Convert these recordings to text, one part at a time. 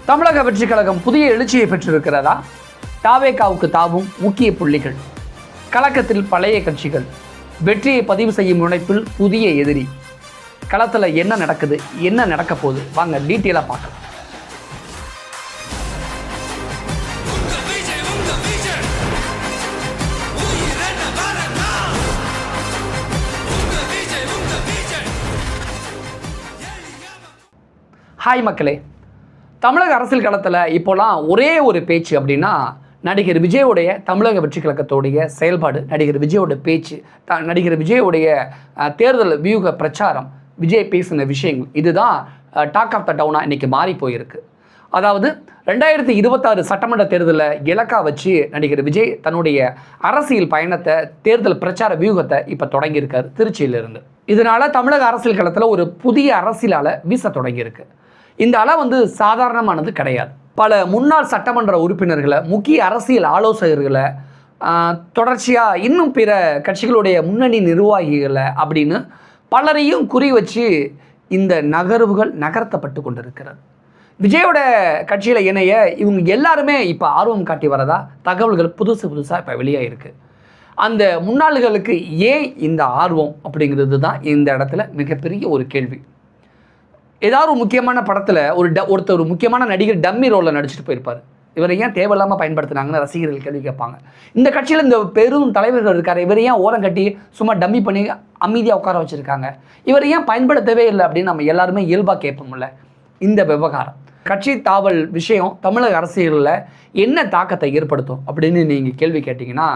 தமிழக வெற்றிக் கழகம் புதிய எழுச்சியை பெற்றிருக்கிறதா? தாவேகாவுக்கு தாவும் முக்கிய புள்ளிகள், கலக்கத்தில் பழைய கட்சிகள், வெற்றியை பதிவு செய்யும் முனைப்பில் புதிய எதிரி, களத்தில் என்ன நடக்குது, என்ன நடக்க போகுது, வாங்க டீட்டெயிலாக பார்க்கலாம். ஹாய் மக்களே, தமிழக அரசியல் களத்தில் இப்போலாம் ஒரே ஒரு பேச்சு அப்படின்னா நடிகர் விஜயோடைய தமிழக வெற்றி கழகத்தோடைய செயல்பாடு, நடிகர் விஜயோட பேச்சு, நடிகர் விஜயோடைய தேர்தல் வியூக பிரச்சாரம், விஜய் பேசின விஷயங்கள், இதுதான் டாக் ஆஃப் த டவுனாக இன்றைக்கி மாறி போயிருக்கு. அதாவது 2026 சட்டமன்ற தேர்தலில் இலக்கா வச்சு நடிகர் விஜய் தன்னுடைய அரசியல் பயணத்தை, தேர்தல் பிரச்சார வியூகத்தை இப்போ தொடங்கியிருக்காரு திருச்சியிலிருந்து. இதனால் தமிழக அரசியல் களத்தில் ஒரு புதிய அரசியல் அலை வீச தொடங்கியிருக்கு. இந்த அலை சாதாரணமானது கிடையாது. பல முன்னாள் சட்டமன்ற உறுப்பினர்களை, முக்கிய அரசியல் ஆலோசகர்களை, தொடர்ச்சியாக இன்னும் பிற கட்சிகளுடைய முன்னணி நிர்வாகிகளை அப்படின்னு பலரையும் குறி வச்சு இந்த நகர்வுகள் நகர்த்தப்பட்டு கொண்டிருக்கிறது. விஜயோட கட்சியில் இணைய இவங்க எல்லாருமே இப்போ ஆர்வம் காட்டி வரதா தகவல்கள் புதுசாக இப்போ வெளியாகிருக்கு. அந்த முன்னாள்களுக்கு ஏன் இந்த ஆர்வம் அப்படிங்கிறது தான் இந்த இடத்துல மிகப்பெரிய ஒரு கேள்வி. ஏதாவது ஒரு முக்கியமான படத்தில் ஒருத்தர் முக்கியமான நடிகர் டம்மி ரோலில் நடிச்சுட்டு போயிருப்பார். இவரை ஏன் தேவையில்லாமல் பயன்படுத்தினாங்கன்னு ரசிகர்கள் கேள்வி கேட்பாங்க. இந்த கட்சியில் இந்த பெரும் தலைவர்கள் இருக்கார், இவரை ஏன் ஓரம் கட்டி சும்மா டம்மி பண்ணி அமைதியாக உட்கார வச்சுருக்காங்க, இவரை ஏன் பயன்படுத்தவே இல்லை அப்படின்னு நம்ம எல்லாருமே இயல்பாக கேட்போம்ல. இந்த விவகாரம், கட்சி தாவல் விஷயம் தமிழக அரசியலில் என்ன தாக்கத்தை ஏற்படுத்தும் அப்படின்னு நீங்கள் கேள்வி கேட்டிங்கன்னா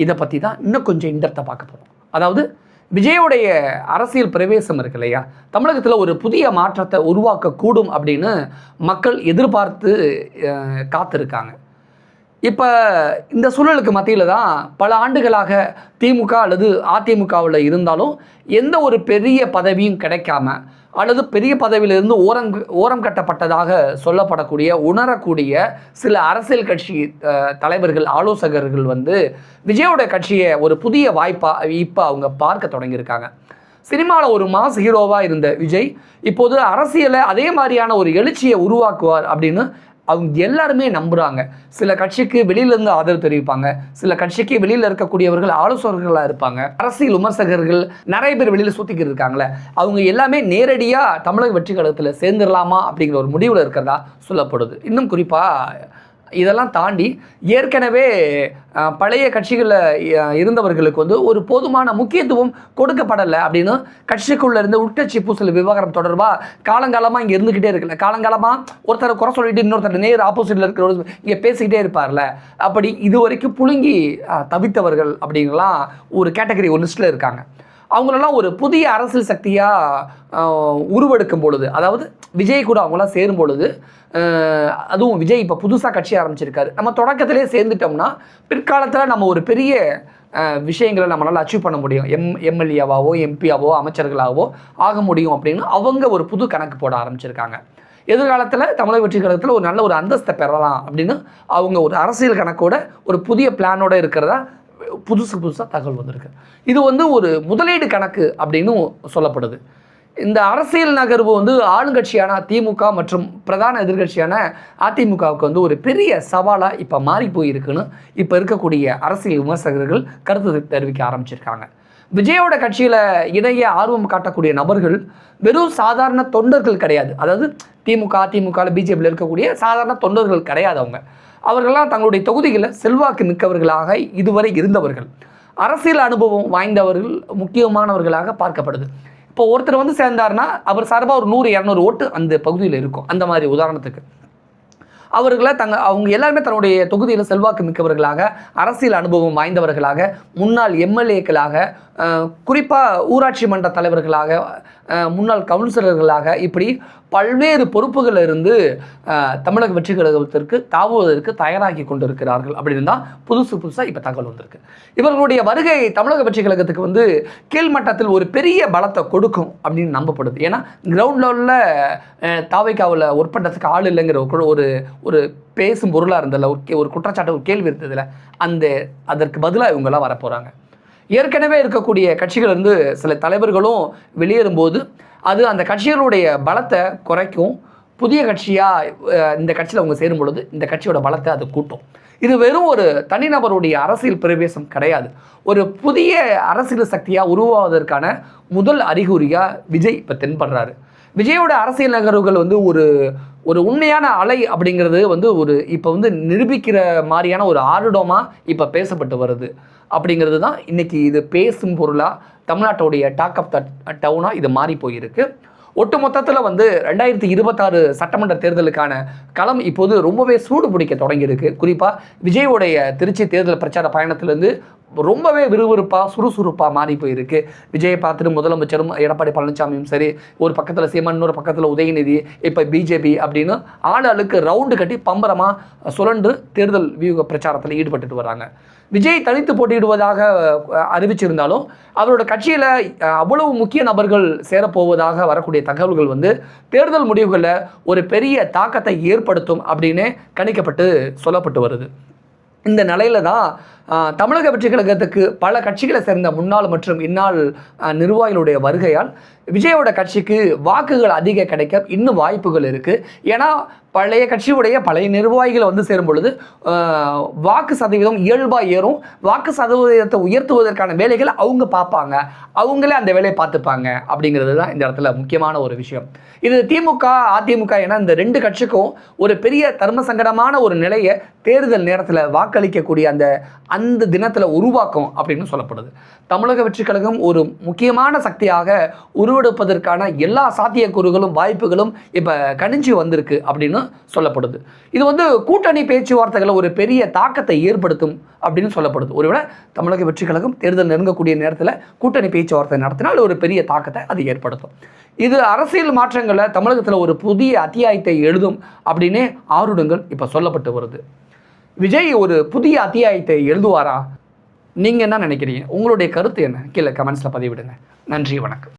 இதை பற்றி தான் இன்னும் கொஞ்சம் இன்டெப்த்தாக பார்க்க போகிறோம். அதாவது விஜயோடைய அரசியல் பிரவேசம் இருக்கு இல்லையா, தமிழகத்தில் ஒரு புதிய மாற்றத்தை உருவாக்கக்கூடும் அப்படின்னு மக்கள் எதிர்பார்த்து காத்திருக்காங்க. இப்போ இந்த சூழலுக்கு மத்தியில் தான் பல ஆண்டுகளாக திமுக அல்லது அதிமுகவில் இருந்தாலும் எந்த ஒரு பெரிய பதவியும் கிடைக்காம அல்லது பெரிய பதவியிலிருந்து ஓரம் கட்டப்பட்டதாக சொல்லப்படக்கூடிய, உணரக்கூடிய சில அரசியல் கட்சி தலைவர்கள், ஆலோசகர்கள் விஜயோட கட்சியை ஒரு புதிய வாய்ப்பாக இப்போ அவங்க பார்க்க தொடங்கியிருக்காங்க. சினிமாவில் ஒரு மாஸ் ஹீரோவாக இருந்த விஜய் இப்போது அரசியலை அதே மாதிரியான ஒரு எழுச்சியை உருவாக்குவார் அப்படின்னு அவங்க எல்லாருமே நம்புகிறாங்க. சில கட்சிக்கு வெளியிலேருந்து ஆதரவு தெரிவிப்பாங்க, சில கட்சிக்கு வெளியில் இருக்கக்கூடியவர்கள் ஆலோசகர்களாக இருப்பாங்க, அரசியல் விமர்சகர்கள் நிறைய பேர் வெளியில் சுற்றிக்கிட்டு இருக்காங்களே, அவங்க எல்லாமே நேரடியாக தமிழக வெற்றி கழகத்தில் சேர்ந்துடலாமா அப்படிங்கிற ஒரு முடிவில் இருக்கிறதா சொல்லப்படுது. இன்னும் குறிப்பாக இதெல்லாம் தாண்டி ஏற்கனவே பழைய கட்சிகளில் இருந்தவர்களுக்கு ஒரு போதுமான முக்கியத்துவம் கொடுக்கப்படலை அப்படின்னு கட்சிக்குள்ளே இருந்து உட்கட்சி பூசல் விவகாரம் தொடர்பாக காலங்காலமாக இங்கே இருந்துக்கிட்டே இருக்குல்ல. காலங்காலமாக ஒருத்தரை குறை சொல்லிட்டு இன்னொருத்தர் நேர் ஆப்போசிட்டில் இருக்கிற இங்கே பேசிக்கிட்டே இருப்பார்ல. அப்படி இது வரைக்கும் புழுங்கி தவித்தவர்கள் அப்படிங்கலாம் ஒரு கேட்டகரி, ஒரு லிஸ்ட்டில் இருக்காங்க. அவங்களெல்லாம் ஒரு புதிய அரசியல் சக்தியாக உருவெடுக்கும் பொழுது, அதாவது விஜய் கூட அவங்களாம் சேரும் பொழுது, அதுவும் விஜய் இப்போ புதுசாக கட்சி ஆரம்பிச்சிருக்காரு, நம்ம தொடக்கத்திலே சேர்ந்துட்டோம்னா பிற்காலத்தில் நம்ம ஒரு பெரிய விஷயங்களை நம்மளால் அச்சீவ் பண்ண முடியும், எம்எல்ஏவாவோ எம்பியாவோ அமைச்சர்களாகவோ ஆக முடியும் அப்படின்னு அவங்க ஒரு புது கணக்கு போட ஆரம்பிச்சிருக்காங்க. எதிர்காலத்தில் தமிழக வெற்றி கழகத்தில் ஒரு நல்ல ஒரு அந்தஸ்தை பெறலாம் அப்படின்னு அவங்க ஒரு அரசியல் கணக்கோட ஒரு புதிய பிளானோட இருக்கிறதா புதுசாக தகவல் வந்திருக்கு. இது ஒரு முதலீடு கணக்கு அப்படின்னு சொல்லப்படுது. இந்த அரசியல் நகர்வு ஆளுங்கட்சியான திமுக மற்றும் பிரதான எதிர்கட்சியான அதிமுகவுக்கு ஒரு பெரிய சவாலாக இப்போ மாறி போயிருக்குன்னு இப்போ இருக்கக்கூடிய அரசியல் விமர்சகர்கள் கருத்து தெரிவிக்க ஆரம்பிச்சிருக்காங்க. விஜயோட கட்சியில் இணைய ஆர்வம் காட்டக்கூடிய நபர்கள் வெறும் சாதாரண தொண்டர்கள் கிடையாது. அதாவது திமுக, அதிமுக, பிஜேபியில் இருக்கக்கூடிய சாதாரண தொண்டர்கள் கிடையாது. அவர்கள்லாம் தங்களுடைய தொகுதிகளில் செல்வாக்கு மிக்கவர்களாக இதுவரை இருந்தவர்கள், அரசியல் அனுபவம் வாய்ந்தவர்கள், முக்கியமானவர்களாக பார்க்கப்படுது. இப்போ ஒருத்தர் சேர்ந்தார்னா அவர் சார்பாக ஒரு 100-200 ஓட்டு அந்த பகுதியில் இருக்கும். அந்த மாதிரி உதாரணத்துக்கு அவர்களை அவங்க எல்லாருமே தன்னுடைய தொகுதியில் செல்வாக்கு மிக்கவர்களாக, அரசியல் அனுபவம் வாய்ந்தவர்களாக, முன்னாள் எம்எல்ஏக்களாக, குறிப்பாக ஊராட்சி மன்ற தலைவர்களாக, முன்னாள் கவுன்சிலர்களாக, இப்படி பல்வேறு பொறுப்புகளில் இருந்து தமிழக வெற்றி கழகத்திற்கு தாவுவதற்கு தயாராகி கொண்டிருக்கிறார்கள் அப்படின்னு தான் புதுசாக இப்போ தகவல் வந்திருக்கு. இவர்களுடைய வருகை தமிழக வெற்றி கழகத்துக்கு கீழ்மட்டத்தில் ஒரு பெரிய பலத்தை கொடுக்கும் அப்படின்னு நம்பப்படுது. ஏன்னா கிரவுண்ட் லெவலில் தாவைக்காவில் ஒர்க் பண்ணுறதுக்கு ஆள் இல்லைங்கிற ஒரு பேசும் பொருளாக இருந்ததில்ல, ஒரு குற்றச்சாட்டு, ஒரு கேள்வி இருந்ததில்ல, அதற்கு பதிலாக இவங்கெல்லாம் வரப்போகிறாங்க. ஏற்கனவே இருக்கக்கூடிய கட்சிகள் சில தலைவர்களும் வெளியேறும்போது அது அந்த கட்சிகளுடைய பலத்தை குறைக்கும், புதிய கட்சியாக இந்த கட்சியில் அவங்க சேரும் பொழுது இந்த கட்சியோட பலத்தை அது கூட்டும். இது வெறும் ஒரு தனிநபருடைய அரசியல் பிரவேசம் கிடையாது. ஒரு புதிய அரசியல் சக்தியாக உருவாவதற்கான முதல் அறிகுறியாக விஜய் இப்போ தென்படுறாரு. விஜயோட அரசியல் நகர்வுகள் வந்து ஒரு உண்மையான அலை அப்படிங்கிறது வந்து இப்போ நிரூபிக்கிற மாதிரியான ஒரு ஆருடமாக இப்போ பேசப்பட்டு வருது. அப்படிங்கிறது தான் இன்றைக்கி இது பேசும் பொருளாக தமிழ்நாட்டுடைய டாக் ஆஃப் த டவுனாக இது மாறி போயிருக்கு. ஒட்டு மொத்தத்தில் 2026 சட்டமன்ற தேர்தலுக்கான களம் இப்போது ரொம்பவே சூடு பிடிக்க தொடங்கியிருக்கு. குறிப்பாக விஜயோடைய திருச்சி தேர்தல் பிரச்சார பயணத்திலேருந்து ரொம்பவே விறுவிறுப்பாக சுறுசுறுப்பாக மாறி போயிருக்கு. விஜயை பார்த்துட்டு முதலமைச்சரும் எடப்பாடி பழனிசாமியும் சரி, ஒரு பக்கத்தில் சீமான், இன்னொரு பக்கத்தில் உதயநிதி, இப்போ பிஜேபி அப்படின்னு ஆளுக்கு ரவுண்டு கட்டி பம்பரமாக சுழன்று தேர்தல் வியூக பிரச்சாரத்தில் ஈடுபட்டுட்டு வராங்க. விஜய் தனித்து போட்டியிடுவதாக அறிவிச்சிருந்தாலும் அவரோட கட்சியில் அவ்வளவு முக்கிய நபர்கள் சேரப்போவதாக வரக்கூடிய தகவல்கள் தேர்தல் முடிவுகளில் ஒரு பெரிய தாக்கத்தை ஏற்படுத்தும் அப்படின்னு கணிக்கப்பட்டு சொல்லப்பட்டு வருது. இந்த நிலையில தான் தமிழக வெற்றி கழகத்துக்கு பல கட்சிகளை சேர்ந்த முன்னாள் மற்றும் இந்நாள் நிர்வாகிகளுடைய வருகையால் விஜயோட கட்சிக்கு வாக்குகள் அதிக கிடைக்க இன்னும் வாய்ப்புகள் இருக்குது. ஏன்னா பழைய கட்சியுடைய பழைய நிர்வாகிகளை சேரும் பொழுது வாக்கு சதவீதம் இயல்பாக ஏறும். வாக்கு சதவீதத்தை உயர்த்துவதற்கான வேலைகளை அவங்க பார்ப்பாங்க, அவங்களே அந்த வேலையை பார்த்துப்பாங்க. அப்படிங்கிறது தான் இந்த இடத்துல முக்கியமான ஒரு விஷயம். இது திமுக அதிமுக என இந்த ரெண்டு கட்சிக்கும் ஒரு பெரிய தர்ம சங்கடமான ஒரு நிலையை தேர்தல் நேரத்தில் வாக்களிக்கக்கூடிய அந்த தினத்தில் உருவாக்கும் அப்படின்னு சொல்லப்படுது. தமிழக வெற்றி கழகம் ஒரு முக்கியமான சக்தியாக உருவெடுப்பதற்கான எல்லா சாத்தியக்கூறுகளும் வாய்ப்புகளும் இப்போ கணிஞ்சு வந்திருக்கு அப்படின்னு சொல்லப்படுது. இது கூட்டணி பேச்சுவார்த்தைகளை ஒரு பெரிய தாக்கத்தை ஏற்படுத்தும் அப்படின்னு சொல்லப்படுது. ஒருவேளை தமிழக வெற்றி கழகம் தேர்தல் நெருங்கக்கூடிய நேரத்தில் கூட்டணி பேச்சுவார்த்தை நடத்தினால் ஒரு பெரிய தாக்கத்தை அது ஏற்படுத்தும். இது அரசியல் மாற்றங்களை தமிழகத்தில் ஒரு புதிய அத்தியாயத்தை எழுதும் அப்படின்னு ஆருடங்கள் இப்போ சொல்லப்பட்டு வருது. விஜய் ஒரு புதிய அத்தியாயத்தை எழுதுவாரா? நீங்கள் என்ன நினைக்கிறீங்க? உங்களுடைய கருத்து என்ன? கீழே கமெண்ட்ஸில் பதிவிடுங்க. நன்றி, வணக்கம்.